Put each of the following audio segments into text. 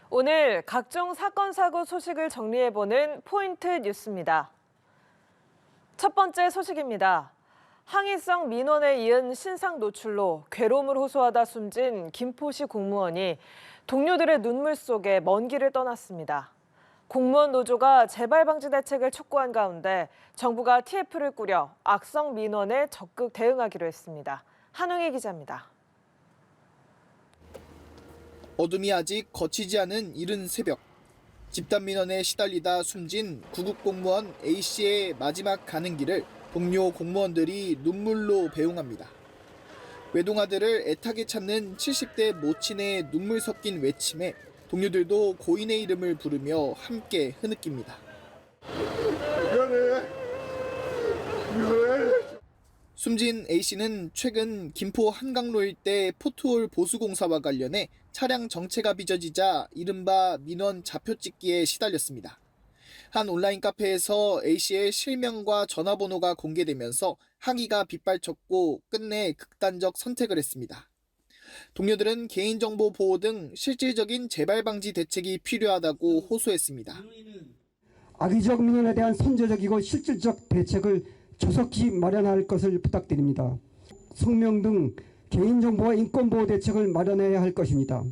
오늘 각종 사건, 사고 소식을 정리해보는 포인트 뉴스입니다. 첫 번째 소식입니다. 항의성 민원에 이은 신상 노출로 괴로움을 호소하다 숨진 김포시 공무원이 동료들의 눈물 속에 먼 길을 떠났습니다. 공무원 노조가 재발 방지 대책을 촉구한 가운데 정부가 TF를 꾸려 악성 민원에 적극 대응하기로 했습니다. 한웅희 기자입니다. 어둠이 아직 거치지 않은 이른 새벽, 집단 민원에 시달리다 숨진 구급 공무원 A씨의 마지막 가는 길을 동료 공무원들이 눈물로 배웅합니다. 외동아들을 애타게 찾는 70대 모친의 눈물 섞인 외침에 동료들도 고인의 이름을 부르며 함께 흐느낍니다. 미안해. 숨진 A씨는 최근 김포 한강로 일대 포트홀 보수공사와 관련해 차량 정체가 빚어지자 이른바 민원 좌표찍기에 시달렸습니다. 한 온라인 카페에서 A씨의 실명과 전화번호가 공개되면서 항의가 빗발쳤고 끝내 극단적 선택을 했습니다. 동료들은 개인정보 보호 등 실질적인 재발 방지 대책이 필요하다고 호소했습니다. 악의적 민원에 대한 선제적이고 실질적 대책을 조속히 마련할 것을 부탁드립니다. 성명 등 개인정보와 인권보호 대책을 마련해야 할 것입니다.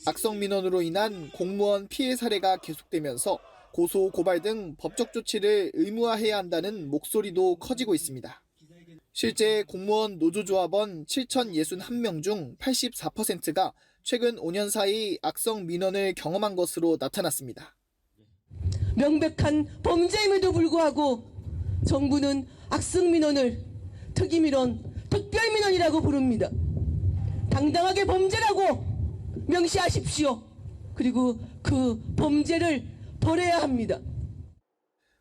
악성 민원으로 인한 공무원 피해 사례가 계속되면서 고소, 고발 등 법적 조치를 의무화해야 한다는 목소리도 커지고 있습니다. 실제 공무원 노조조합원 7,061명 중 84%가 최근 5년 사이 악성 민원을 경험한 것으로 나타났습니다. 명백한 범죄임에도 불구하고 정부는 악성 민원을 특이민원, 특별민원이라고 부릅니다. 당당하게 범죄라고 명시하십시오. 그리고 그 범죄를 벌해야 합니다.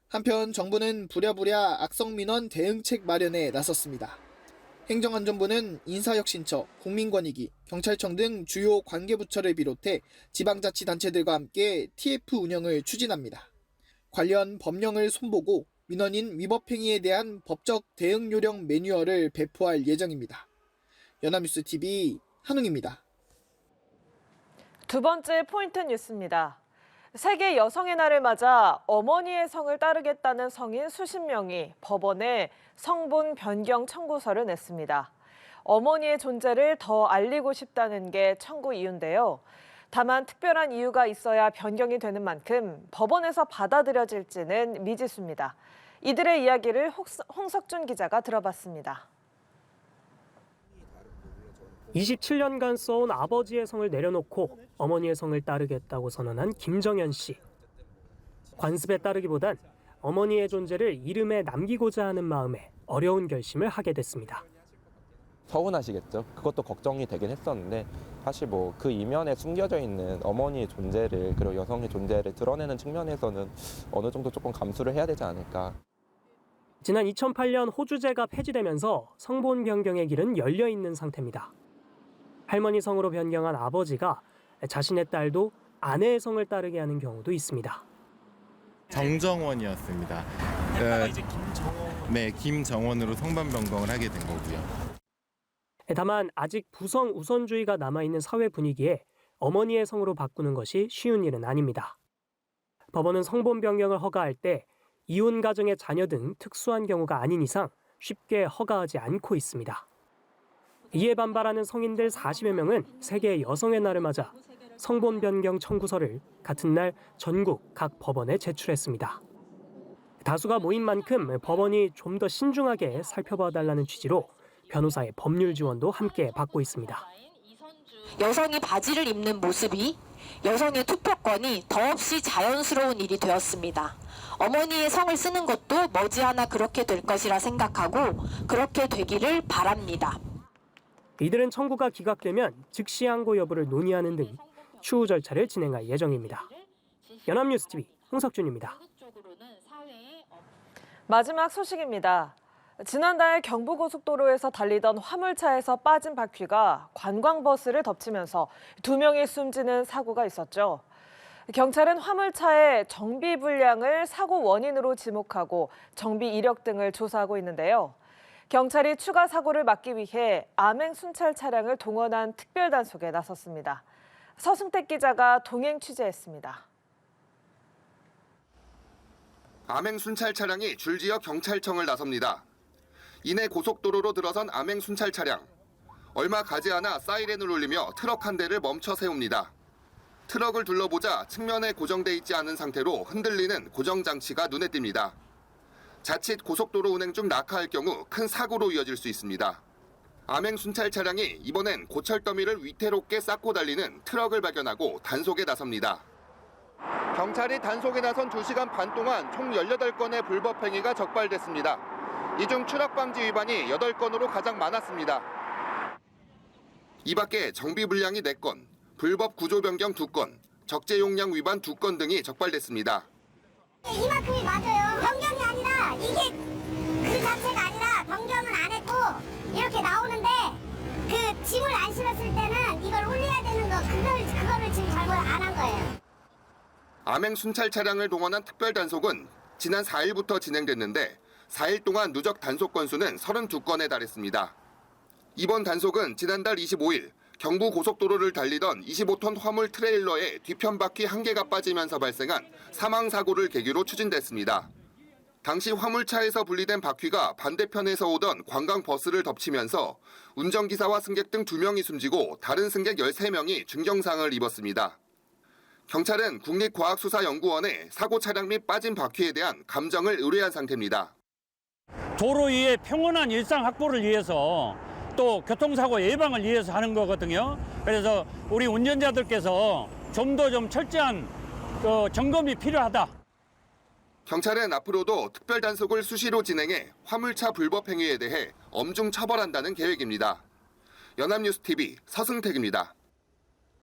한편 정부는 부랴부랴 악성민원 대응책 마련에 나섰습니다. 행정안전부는 인사혁신처, 국민권익위, 경찰청 등 주요 관계부처를 비롯해 지방자치단체들과 함께 TF 운영을 추진합니다. 관련 법령을 손보고 민원인 위법행위에 대한 법적 대응 요령 매뉴얼을 배포할 예정입니다. 연합뉴스TV 한웅입니다. 두 번째 포인트 뉴스입니다. 세계 여성의 날을 맞아 어머니의 성을 따르겠다는 성인 수십 명이 법원에 성분 변경 청구서를 냈습니다. 어머니의 존재를 더 알리고 싶다는 게 청구 이유인데요. 다만 특별한 이유가 있어야 변경이 되는 만큼 법원에서 받아들여질지는 미지수입니다. 이들의 이야기를 홍석준 기자가 들어봤습니다. 27년간 써온 아버지의 성을 내려놓고 어머니의 성을 따르겠다고 선언한 김정현 씨. 관습에 따르기보단 어머니의 존재를 이름에 남기고자 하는 마음에 어려운 결심을 하게 됐습니다. 서운하시겠죠. 그것도 걱정이 되긴 했었는데 사실 그 이면에 숨겨져 있는 어머니의 존재를 그리고 여성의 존재를 드러내는 측면에서는 어느 정도 조금 감수를 해야 되지 않을까. 지난 2008년 호주제가 폐지되면서 성본 변경의 길은 열려 있는 상태입니다. 할머니 성으로 변경한 아버지가 자신의 딸도 아내의 성을 따르게 하는 경우도 있습니다. 정정원이었습니다. 이제 김정원. 네, 김정원으로 성반 변경을 하게 된 거고요. 다만 아직 부성 우선주의가 남아있는 사회 분위기에 어머니의 성으로 바꾸는 것이 쉬운 일은 아닙니다. 법원은 성본 변경을 허가할 때 이혼 가정의 자녀 등 특수한 경우가 아닌 이상 쉽게 허가하지 않고 있습니다. 이에 반발하는 성인들 40여 명은 세계 여성의 날을 맞아 성본 변경 청구서를 같은 날 전국 각 법원에 제출했습니다. 다수가 모인 만큼 법원이 좀 더 신중하게 살펴봐달라는 취지로 변호사의 법률 지원도 함께 받고 있습니다. 여성이 바지를 입는 모습이 여성의 투표권이 더없이 자연스러운 일이 되었습니다. 어머니의 성을 쓰는 것도 머지않아 그렇게 될 것이라 생각하고 그렇게 되기를 바랍니다. 이들은 청구가 기각되면 즉시 항고 여부를 논의하는 등 추후 절차를 진행할 예정입니다. 연합뉴스TV 홍석준입니다. 마지막 소식입니다. 지난달 경부고속도로에서 달리던 화물차에서 빠진 바퀴가 관광버스를 덮치면서 2명이 숨지는 사고가 있었죠. 경찰은 화물차의 정비 불량을 사고 원인으로 지목하고 정비 이력 등을 조사하고 있는데요. 경찰이 추가 사고를 막기 위해 암행 순찰 차량을 동원한 특별단속에 나섰습니다. 서승택 기자가 동행 취재했습니다. 암행 순찰 차량이 줄지어 경찰청을 나섭니다. 이내 고속도로로 들어선 암행 순찰 차량. 얼마 가지 않아 사이렌을 울리며 트럭 한 대를 멈춰 세웁니다. 트럭을 둘러보자 측면에 고정돼 있지 않은 상태로 흔들리는 고정장치가 눈에 띕니다. 자칫 고속도로 운행 중 낙하할 경우 큰 사고로 이어질 수 있습니다. 암행 순찰 차량이 이번엔 고철 더미를 위태롭게 쌓고 달리는 트럭을 발견하고 단속에 나섭니다. 경찰이 단속에 나선 2시간 반 동안 총 18건의 불법 행위가 적발됐습니다. 이 중 추락 방지 위반이 8건으로 가장 많았습니다. 이 밖에 정비 불량이 4건, 불법 구조 변경 2건, 적재 용량 위반 2건 등이 적발됐습니다. 이만큼이 맞아요. 변경이 아니라 이게 그 자체가 아니라 변경은 안 했고 이렇게 나오는데 그 짐을 안 실었을 때는 이걸 올려야 되는 거 그거를 지금 잘못 안 한 거예요. 암행 순찰 차량을 동원한 특별 단속은 지난 4일부터 진행됐는데 4일 동안 누적 단속 건수는 32건에 달했습니다. 이번 단속은 지난달 25일 경부 고속도로를 달리던 25톤 화물 트레일러의 뒤편 바퀴 한 개가 빠지면서 발생한 사망 사고를 계기로 추진됐습니다. 당시 화물차에서 분리된 바퀴가 반대편에서 오던 관광버스를 덮치면서 운전기사와 승객 등 2명이 숨지고 다른 승객 13명이 중경상을 입었습니다. 경찰은 국립과학수사연구원에 사고 차량 및 빠진 바퀴에 대한 감정을 의뢰한 상태입니다. 도로 위의 평온한 일상 확보를 위해서 또 교통사고 예방을 위해서 하는 거거든요. 그래서 우리 운전자들께서 좀 더 철저한 점검이 필요하다. 경찰은 앞으로도 특별 단속을 수시로 진행해 화물차 불법 행위에 대해 엄중 처벌한다는 계획입니다. 연합뉴스TV 서승택입니다.